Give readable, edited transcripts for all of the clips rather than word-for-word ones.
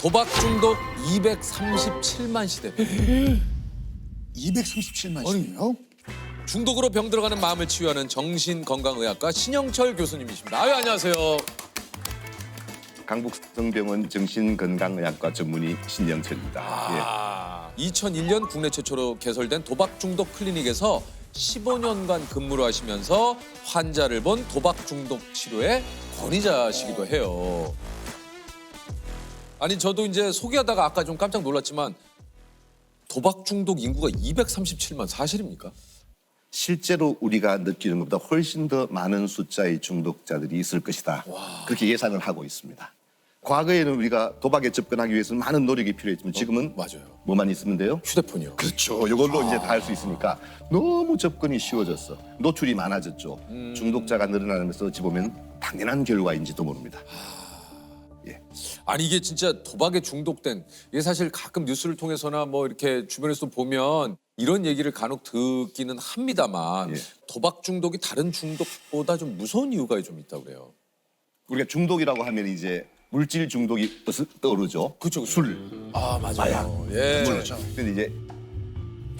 도박 중독 237만 시대. 237만 시네요. 중독으로 병들어가는 마음을 치유하는 정신건강의학과 신영철 교수님이십니다. 아유, 안녕하세요. 강북성병원 정신건강의학과 전문의 신영철입니다. 2001년 국내 최초로 개설된 도박 중독 클리닉에서 15년간 근무를 하시면서 환자를 본 도박 중독 치료의 권위자시기도 해요. 아니, 저도 이제 소개하다가 아까 좀 깜짝 놀랐지만 도박 중독 인구가 237만 사실입니까? 실제로 우리가 느끼는 것보다 훨씬 더 많은 숫자의 중독자들이 있을 것이다. 그렇게 예상을 하고 있습니다. 과거에는 우리가 도박에 접근하기 위해서는 많은 노력이 필요했지만 지금은 맞아요. 뭐만 있으면 돼요? 휴대폰이요. 그렇죠. 이걸로 이제 다 할 수 있으니까 너무 접근이 쉬워졌어. 노출이 많아졌죠. 중독자가 늘어나면서 어찌 보면 당연한 결과인지도 모릅니다. 아니, 이게 진짜 도박에 중독된, 이게 사실 가끔 뉴스를 통해서나 뭐 이렇게 주변에서 보면 이런 얘기를 간혹 듣기는 합니다만 예. 도박 중독이 다른 중독보다 좀 무서운 이유가 좀 있다고 그래요. 우리가 중독이라고 하면 이제 물질 중독이 떠오르죠. 그쵸. 술, 아, 맞아요. 마약. 예. 그렇죠. 근데 이제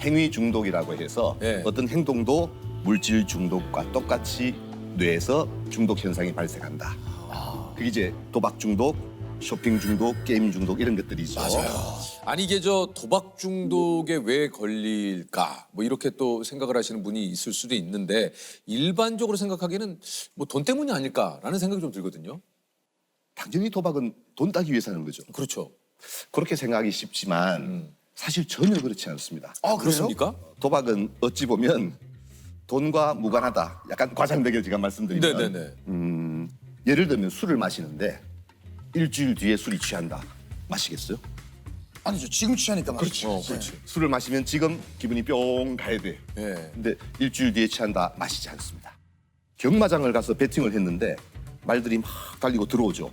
행위 중독이라고 해서 예. 어떤 행동도 물질 중독과 똑같이 뇌에서 중독 현상이 발생한다. 그게 이제 도박 중독, 쇼핑 중독, 게임 중독 이런 것들이죠. 아니, 이게 저 도박 중독에 왜 걸릴까? 뭐 이렇게 또 생각을 하시는 분이 있을 수도 있는데 일반적으로 생각하기에는 뭐 돈 때문이 아닐까라는 생각이 좀 들거든요. 당연히 도박은 돈 따기 위해서 하는 거죠. 그렇죠. 그렇게 생각하기 쉽지만 사실 전혀 그렇지 않습니다. 아, 그래요? 그렇습니까? 도박은 어찌 보면 돈과 무관하다. 약간 과장되게 제가 말씀드리면 네네네. 예를 들면 술을 마시는데 일주일 뒤에 술이 취한다. 마시겠어요? 아니죠. 지금 취하니까 말이죠. 그렇지. 술을 마시면 지금 기분이 뿅 가야 돼. 예. 근데 일주일 뒤에 취한다. 마시지 않습니다. 경마장을 가서 배팅을 했는데 말들이 막 달리고 들어오죠.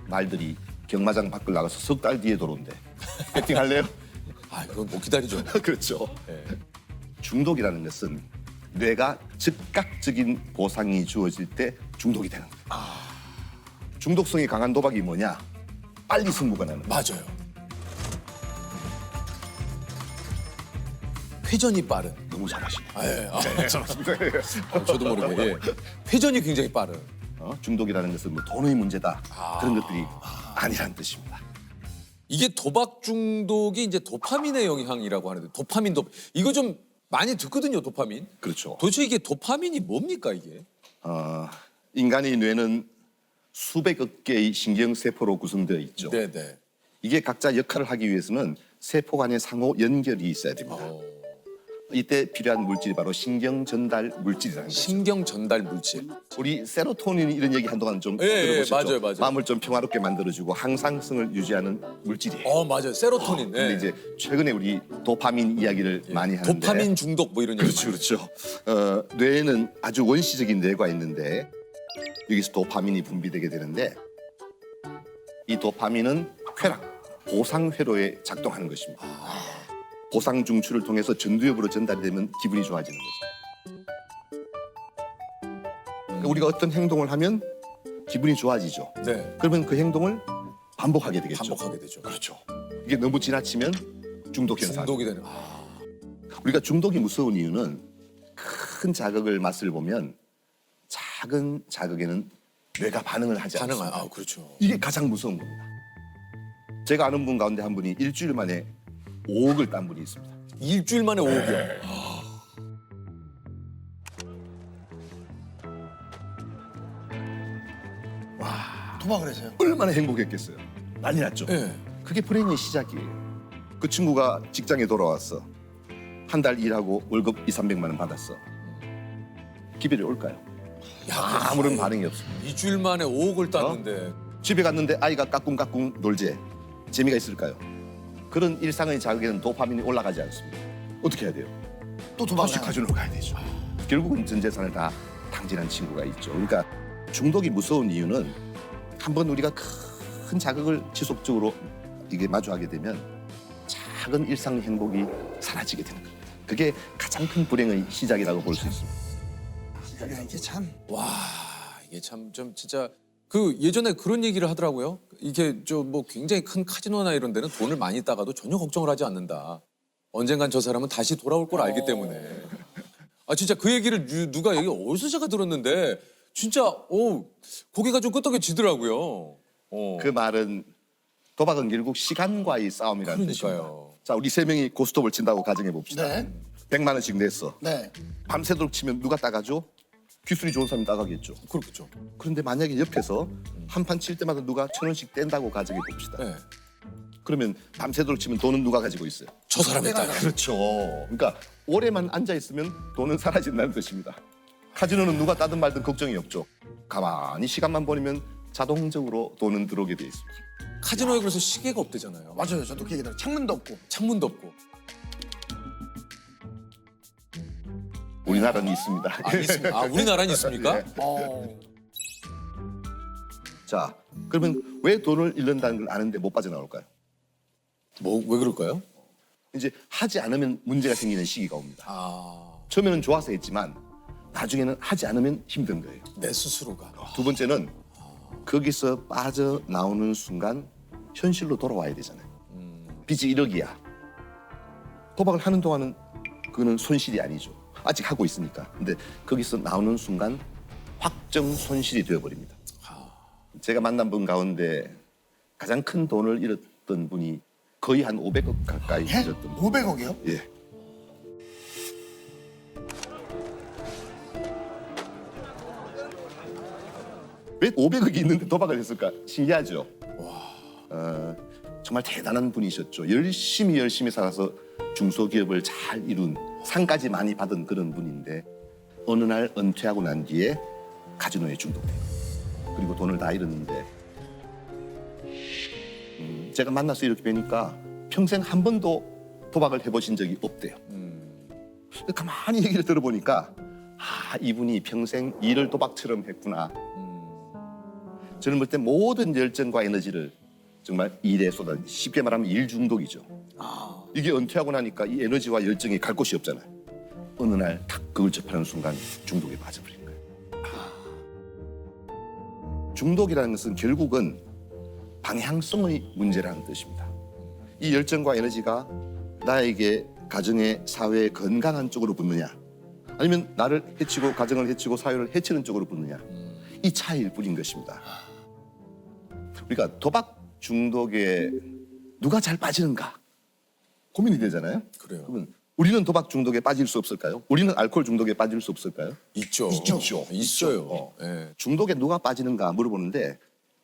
말들이 경마장 밖을 나가서 석 달 뒤에 들어온대. 배팅할래요? 아, 그건 못 기다리죠. 그렇죠. 예. 중독이라는 것은 뇌가 즉각적인 보상이 주어질 때 중독이 되는 거예요. 중독성이 강한 도박이 뭐냐? 빨리 승부가 나는 거예요. 맞아요. 회전이 빠른. 너무 잘하시네. 저도 모르게 예. 회전이 굉장히 빠른. 중독이라는 것은 뭐 돈의 문제다. 그런 것들이 아니라는 뜻입니다. 이게 도박 중독이 이제 도파민의 영향이라고 하는데 이거 좀 많이 듣거든요, 도파민. 그렇죠. 도대체 이게 도파민이 뭡니까, 이게? 인간의 뇌는 수백억 개의 신경세포로 구성되어 있죠. 네네. 이게 각자 역할을 하기 위해서는 세포 간의 상호 연결이 있어야 됩니다. 이때 필요한 물질이 바로 신경 전달 물질이라는 거죠. 신경 전달 물질. 우리 세로토닌 이런 얘기 한동안 좀 예, 들어보셨죠? 맞아요. 마음을 좀 평화롭게 만들어주고 항상성을 유지하는 물질이에요. 맞아요. 세로토닌. 근데 예. 이제 최근에 우리 도파민 이야기를 많이 하는데 도파민 중독 뭐 이런 얘기. 그렇죠. 뇌에는 아주 원시적인 뇌가 있는데 여기서 도파민이 분비되게 되는데 이 도파민은 쾌락, 보상 회로에 작동하는 것입니다. 보상 중추를 통해서 전두엽으로 전달이 되면 기분이 좋아지는 거죠. 그러니까 우리가 어떤 행동을 하면 기분이 좋아지죠. 네. 그러면 그 행동을 반복하게 되겠죠. 반복하게 되죠. 그렇죠. 이게 너무 지나치면 중독 현상. 중독이 되는. 우리가 중독이 무서운 이유는 큰 자극을 맛을 보면 작은 자극에는 뇌가 반응을 하지 않습니다. 그렇죠. 이게 가장 무서운 겁니다. 제가 아는 분 가운데 한 분이 일주일 만에 5억을 딴 분이 있습니다. 일주일 만에 5억이요. 도박을 해서요. 얼마나 행복했겠어요. 난리 났죠. 예. 그게 불행의 시작이에요. 그 친구가 직장에 돌아왔어. 한 달 일하고 월급 200~300만 원 받았어. 기별이 올까요? 아무런 반응이 없습니다. 일주일 만에 5억을 땄는데. 집에 갔는데 아이가 까꿍까꿍 놀지. 재미가 있을까요? 그런 일상의 자극에는 도파민이 올라가지 않습니다. 어떻게 해야 돼요? 또 도박을 다시 해요. 카지노로 가야 되죠. 결국은 전 재산을 다 탕진한 친구가 있죠. 그러니까 중독이 무서운 이유는 한번 우리가 큰 자극을 지속적으로 이게 마주하게 되면 작은 일상 행복이 사라지게 되는 겁니다. 그게 가장 큰 불행의 시작이라고 볼 수 있습니다. 이게 참. 와, 이게 참 좀 진짜 그 예전에 그런 얘기를 하더라고요. 이게 저 뭐 굉장히 큰 카지노나 이런 데는 돈을 많이 따가도 전혀 걱정을 하지 않는다. 언젠간 저 사람은 다시 돌아올 걸 알기 때문에. 아 진짜 그 얘기를 누가 여기 어디서 제가 들었는데 진짜 고개가 좀 끄덕여지더라고요. 그 말은 도박은 결국 시간과의 싸움이라는 뜻입니다. 그러니까요. 자, 우리 세 명이 고스톱을 친다고 가정해 봅시다. 네. 100만 원씩 냈어. 네. 밤새도록 치면 누가 따가죠? 기술이 좋은 사람이 따가겠죠. 그렇겠죠. 그런데 만약에 옆에서 한 판 칠 때마다 누가 1,000원씩 뗀다고 가정해 봅시다. 네. 그러면 밤새도록 치면 돈은 누가 가지고 있어요? 저 사람이 따요. 그렇죠. 그러니까 오래만 앉아 있으면 돈은 사라진다는 뜻입니다. 카지노는 누가 따든 말든 걱정이 없죠. 가만히 시간만 보내면 자동적으로 돈은 들어오게 돼 있습니다. 카지노에 그래서 시계가 없대잖아요. 맞아요. 저도 그 얘기 들어요. 창문도 없고. 창문도 없고. 우리나라는 있습니다. 아, 있습니다. 아, 우리나라는 있습니까? 네. 어. 자, 그러면 왜 돈을 잃는다는 걸 아는데 못 빠져나올까요? 뭐 왜 그럴까요? 이제 하지 않으면 문제가 생기는 시기가 옵니다. 아, 처음에는 좋아서 했지만 나중에는 하지 않으면 힘든 거예요. 내 스스로가. 두 번째는 거기서 빠져나오는 순간 현실로 돌아와야 되잖아요. 빚이 1억이야. 도박을 하는 동안은 그거는 손실이 아니죠. 아직 하고 있으니까. 근데 거기서 나오는 순간 확정 손실이 되어버립니다. 제가 만난 분 가운데 가장 큰 돈을 잃었던 분이 거의 한 500억 가까이 예? 잃었던 분. 500억이요? 예. 왜 500억이 있는데 도박을 했을까? 신기하죠. 정말 대단한 분이셨죠. 열심히 살아서 중소기업을 잘 이룬 상까지 많이 받은 그런 분인데 어느 날 은퇴하고 난 뒤에 카지노에 중독돼요. 그리고 돈을 다 잃었는데 제가 만나서 이렇게 뵈니까 평생 한 번도 도박을 해보신 적이 없대요. 가만히 얘기를 들어보니까 이분이 평생 일을 도박처럼 했구나. 저는 볼 때 모든 열정과 에너지를 정말 일에 쏟아 쉽게 말하면 일 중독이죠. 이게 은퇴하고 나니까 이 에너지와 열정이 갈 곳이 없잖아요. 어느 날 딱 그걸 접하는 순간 중독에 빠져버린 거예요. 중독이라는 것은 결국은 방향성의 문제라는 뜻입니다. 이 열정과 에너지가 나에게 가정의 사회의 건강한 쪽으로 붙느냐 아니면 나를 해치고 가정을 해치고 사회를 해치는 쪽으로 붙느냐 이 차이일 뿐인 것입니다. 우리가 도박 중독에 누가 잘 빠지는가 고민이 되잖아요. 그래요. 그러면 우리는 도박 중독에 빠질 수 없을까요? 우리는 알코올 중독에 빠질 수 없을까요? 있죠. 있어요. 예. 중독에 누가 빠지는가 물어보는데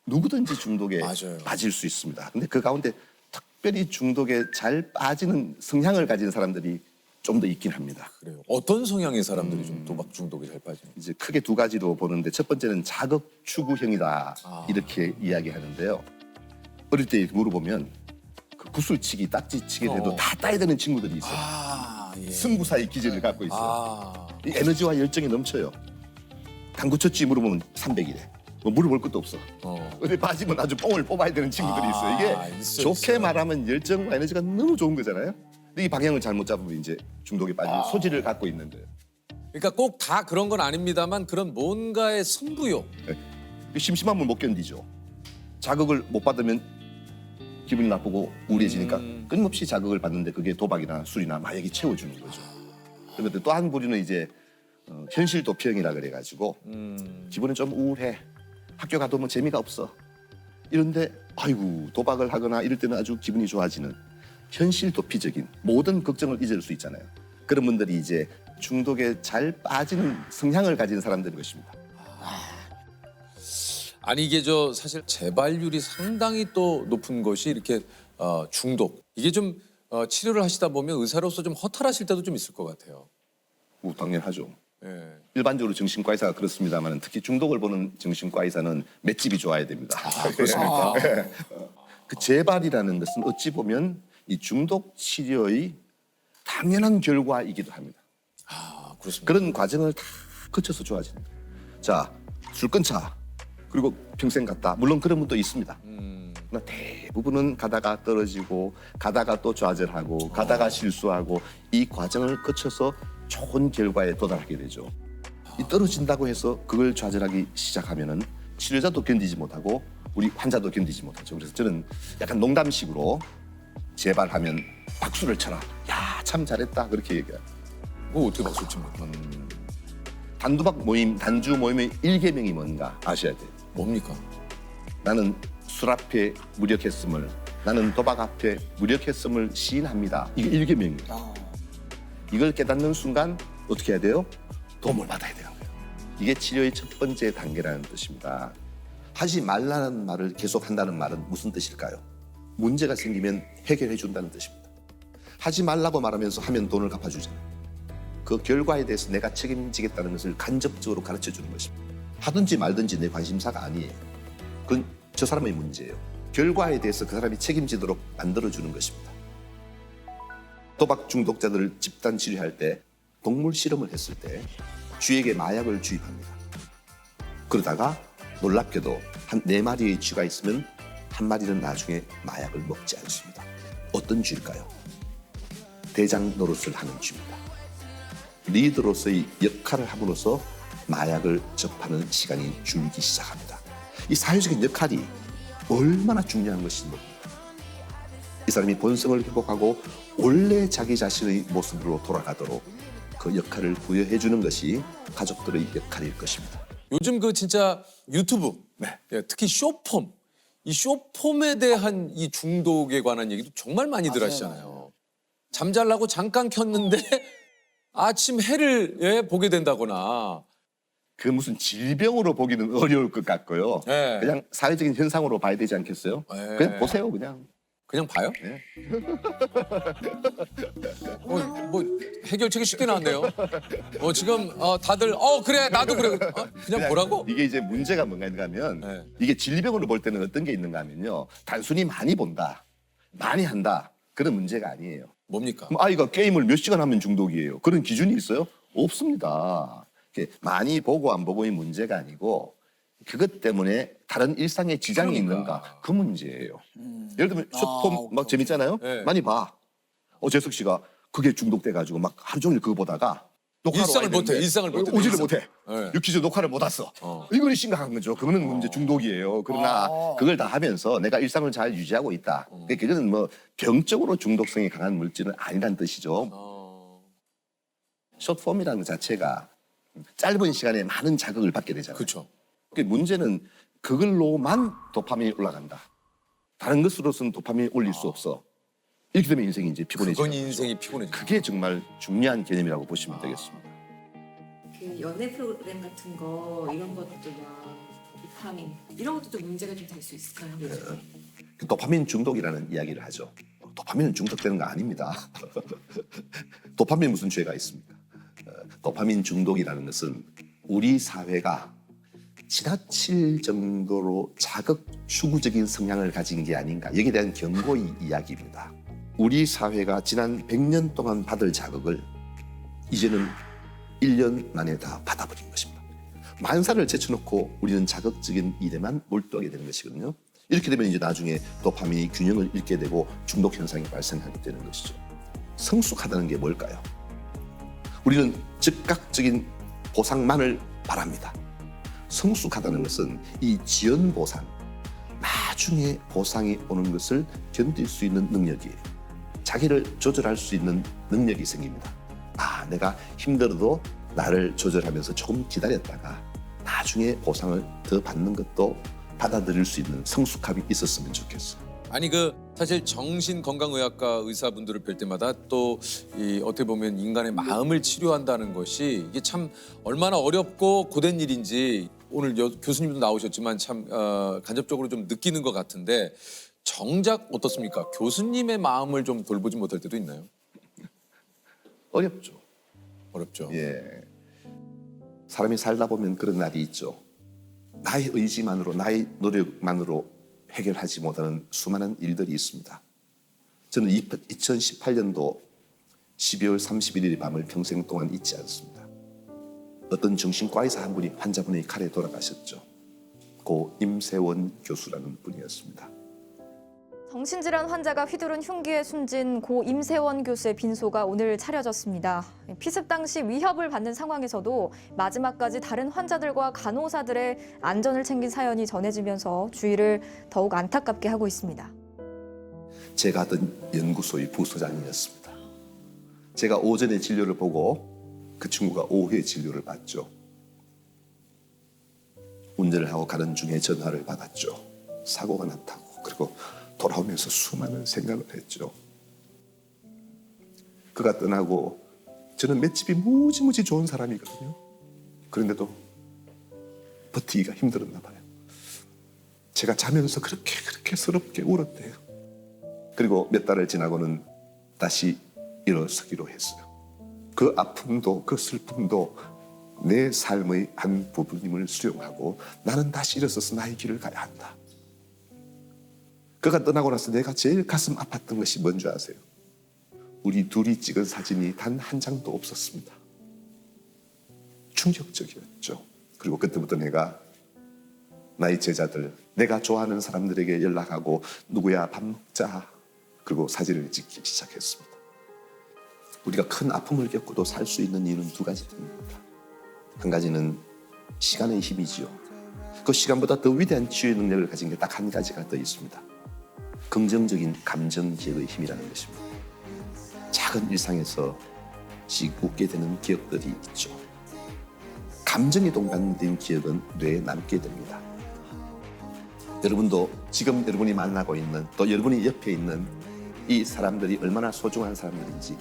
누구든지 중독에 맞아요. 빠질 수 있습니다. 근데 그 가운데 특별히 중독에 잘 빠지는 성향을 가진 사람들이 좀 더 있긴 합니다. 그래요. 어떤 성향의 사람들이 좀 도박 중독에 잘 빠지는? 이제 크게 두 가지로 보는데 첫 번째는 자극 추구형이다 이렇게 이야기하는데요. 어릴 때 물어보면 그 구슬치기, 딱지치기를 해도 다 따야 되는 친구들이 있어요. 예. 승부사의 기질을 갖고 있어요. 아, 이 에너지와 열정이 넘쳐요. 당구 쳤지 물어보면 300이래. 뭐 물어볼 것도 없어. 근데 빠지면 아주 뽕을 뽑아야 되는 친구들이 있어요. 이게 있어요, 좋게 있어요. 말하면 열정과 에너지가 너무 좋은 거잖아요. 근데 이 방향을 잘못 잡으면 이제 중독에 빠지는 소질을 갖고 있는 거예요. 그러니까 꼭 다 그런 건 아닙니다만 그런 뭔가의 승부욕. 심심함을 못 견디죠. 자극을 못 받으면 기분이 나쁘고 우울해지니까 끊임없이 자극을 받는데 그게 도박이나 술이나 마약이 채워주는 거죠. 그런데 또 한 부류는 이제 현실 도피형이라 그래가지고 기분은 좀 우울해. 학교 가도 뭐 재미가 없어. 이런데 아이고 도박을 하거나 이럴 때는 아주 기분이 좋아지는 현실 도피적인 모든 걱정을 잊을 수 있잖아요. 그런 분들이 이제 중독에 잘 빠지는 성향을 가진 사람들인 것입니다. 아니 이게 저 사실 재발률이 상당히 또 높은 것이 이렇게 중독. 이게 좀 치료를 하시다 보면 의사로서 좀 허탈하실 때도 좀 있을 것 같아요. 당연하죠. 예. 일반적으로 정신과 의사가 그렇습니다만 특히 중독을 보는 정신과 의사는 맷집이 좋아야 됩니다. 그렇습니까? 그 재발이라는 것은 어찌 보면 이 중독 치료의 당연한 결과이기도 합니다. 아, 그렇습니다. 그런 과정을 다 거쳐서 좋아지는 거예요. 자, 술 끊자. 그리고 평생 갔다. 물론 그런 분도 있습니다. 그러나 대부분은 가다가 떨어지고 가다가 또 좌절하고 가다가 실수하고 이 과정을 거쳐서 좋은 결과에 도달하게 되죠. 이 떨어진다고 해서 그걸 좌절하기 시작하면은 치료자도 견디지 못하고 우리 환자도 견디지 못하죠. 그래서 저는 약간 농담식으로 재발하면 박수를 쳐라. 야, 참 잘했다. 그렇게 얘기해요. 그거 어떻게 박수 칩니까? 단도박 모임, 단주 모임의 일계명이 뭔가 아셔야 돼요. 뭡니까? 나는 술 앞에 무력했음을, 나는 도박 앞에 무력했음을 시인합니다. 이게 일계명이에요. 이걸 깨닫는 순간 어떻게 해야 돼요? 도움을 받아야 되는 거예요. 이게 치료의 첫 번째 단계라는 뜻입니다. 하지 말라는 말을 계속 한다는 말은 무슨 뜻일까요? 문제가 생기면 해결해 준다는 뜻입니다. 하지 말라고 말하면서 하면 돈을 갚아주잖아요. 그 결과에 대해서 내가 책임지겠다는 것을 간접적으로 가르쳐 주는 것입니다. 하든지 말든지 내 관심사가 아니에요. 그건 저 사람의 문제예요. 결과에 대해서 그 사람이 책임지도록 만들어주는 것입니다. 도박 중독자들을 집단 치료할 때 동물 실험을 했을 때 쥐에게 마약을 주입합니다. 그러다가 놀랍게도 한 4마리의 쥐가 있으면 한 마리는 나중에 마약을 먹지 않습니다. 어떤 쥐일까요? 대장 노릇을 하는 쥐입니다. 리더로서의 역할을 함으로써 마약을 접하는 시간이 줄기 시작합니다. 이 사회적인 역할이 얼마나 중요한 것인지 모릅니다. 이 사람이 본성을 회복하고 원래 자기 자신의 모습으로 돌아가도록 그 역할을 부여해 주는 것이 가족들의 역할일 것입니다. 요즘 그 진짜 유튜브, 네. 예, 특히 쇼폼, 이 쇼폼에 대한 이 중독에 관한 얘기도 정말 많이들 하시잖아요. 잠잘라고 잠깐 켰는데 아침 해를 예, 보게 된다거나. 그 무슨 질병으로 보기는 어려울 것 같고요. 네. 그냥 사회적인 현상으로 봐야 되지 않겠어요? 네. 그냥 보세요, 그냥. 그냥 봐요? 네. 뭐 해결책이 쉽게 나왔네요. 지금 다들 그래 나도 그래. 그냥 보라고? 이게 이제 문제가 뭔가 하면 네. 이게 질병으로 볼 때는 어떤 게 있는가 하면요. 단순히 많이 본다, 많이 한다 그런 문제가 아니에요. 뭡니까? 그럼 아이가 게임을 몇 시간 하면 중독이에요. 그런 기준이 있어요? 없습니다. 이렇게 많이 보고 안 보고의 문제가 아니고 그것 때문에 다른 일상에 지장이 그러니까. 있는가 그 문제예요. 예를 들면 쇼폼 막 재밌잖아요. 네. 많이 봐. 재석 씨가 그게 중독돼가지고 막 하루 종일 그거 보다가 녹화로 일상을 와야 되는데 못해, 일상을 못해. 오지를 일상. 못해. 네. 유퀴즈 녹화를 못 왔어. 이거는 심각한 거죠. 그거는 문제 중독이에요. 그러나 그걸 다 하면서 내가 일상을 잘 유지하고 있다. 그거는 뭐 병적으로 중독성이 강한 물질은 아니란 뜻이죠. 숏폼이라는 것 자체가 짧은 시간에 많은 자극을 받게 되잖아요. 그렇죠. 문제는 그걸로만 도파민이 올라간다. 다른 것으로서는 도파민이 올릴 수 없어. 이렇게 되면 인생이 이제 피곤해지죠. 그건 인생이 피곤해지죠. 그게 정말 중요한 개념이라고 보시면 되겠습니다. 그 연애 프로그램 같은 거 이런 것도 막 도파민 이런 것도 좀 문제가 좀 될 수 있을까요? 그 도파민 중독이라는 이야기를 하죠. 도파민은 중독되는 거 아닙니다. 도파민 무슨 죄가 있습니까? 도파민 중독이라는 것은 우리 사회가 지나칠 정도로 자극 추구적인 성향을 가진 게 아닌가 여기에 대한 경고의 이야기입니다. 우리 사회가 지난 100년 동안 받을 자극을 이제는 1년 만에 다 받아버린 것입니다. 만사를 제쳐놓고 우리는 자극적인 일에만 몰두하게 되는 것이거든요. 이렇게 되면 이제 나중에 도파민이 균형을 잃게 되고 중독 현상이 발생하게 되는 것이죠. 성숙하다는 게 뭘까요? 우리는 즉각적인 보상만을 바랍니다. 성숙하다는 것은 이 지연 보상, 나중에 보상이 오는 것을 견딜 수 있는 능력이에요. 자기를 조절할 수 있는 능력이 생깁니다. 내가 힘들어도 나를 조절하면서 조금 기다렸다가 나중에 보상을 더 받는 것도 받아들일 수 있는 성숙함이 있었으면 좋겠어요. 아니 사실 정신건강의학과 의사분들을 뵐 때마다 또 어떻게 보면 인간의 마음을 치료한다는 것이 이게 참 얼마나 어렵고 고된 일인지 오늘 교수님도 나오셨지만 참 간접적으로 좀 느끼는 것 같은데 정작 어떻습니까? 교수님의 마음을 좀 돌보지 못할 때도 있나요? 어렵죠. 어렵죠. 예. 사람이 살다 보면 그런 날이 있죠. 나의 의지만으로, 나의 노력만으로 해결하지 못하는 수많은 일들이 있습니다. 저는 2018년도 12월 31일 밤을 평생 동안 잊지 않습니다. 어떤 정신과 의사 한 분이 환자분의 칼에 돌아가셨죠. 고 임세원 교수라는 분이었습니다. 정신질환 환자가 휘두른 흉기에 숨진 고 임세원 교수의 빈소가 오늘 차려졌습니다. 피습 당시 위협을 받는 상황에서도 마지막까지 다른 환자들과 간호사들의 안전을 챙긴 사연이 전해지면서 주위를 더욱 안타깝게 하고 있습니다. 제가 하던 연구소의 부소장이었습니다. 제가 오전에 진료를 보고 그 친구가 오후에 진료를 받죠. 운전을 하고 가는 중에 전화를 받았죠. 사고가 났다고. 그리고 돌아오면서 수많은 생각을 했죠. 그가 떠나고 저는 맷집이 무지무지 좋은 사람이거든요. 그런데도 버티기가 힘들었나 봐요. 제가 자면서 그렇게 서럽게 울었대요. 그리고 몇 달을 지나고는 다시 일어서기로 했어요. 그 아픔도 그 슬픔도 내 삶의 한 부분임을 수용하고 나는 다시 일어서서 나의 길을 가야 한다. 그가 떠나고 나서 내가 제일 가슴 아팠던 것이 뭔지 아세요? 우리 둘이 찍은 사진이 단 한 장도 없었습니다. 충격적이었죠. 그리고 그때부터 내가 나의 제자들, 내가 좋아하는 사람들에게 연락하고 누구야 밥 먹자. 그리고 사진을 찍기 시작했습니다. 우리가 큰 아픔을 겪고도 살 수 있는 이유는 두 가지입니다. 한 가지는 시간의 힘이지요. 그 시간보다 더 위대한 치유의 능력을 가진 게 딱 한 가지가 더 있습니다. 긍정적인 감정 기억의 힘이라는 것입니다. 작은 일상에서 웃게 되는 기억들이 있죠. 감정이 동반된 기억은 뇌에 남게 됩니다. 여러분도 지금 여러분이 만나고 있는 또 여러분이 옆에 있는 이 사람들이 얼마나 소중한 사람들인지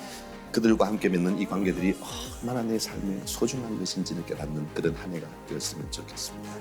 그들과 함께 맺는 이 관계들이 얼마나 내 삶에 소중한 것인지를 깨닫는 그런 한 해가 되었으면 좋겠습니다.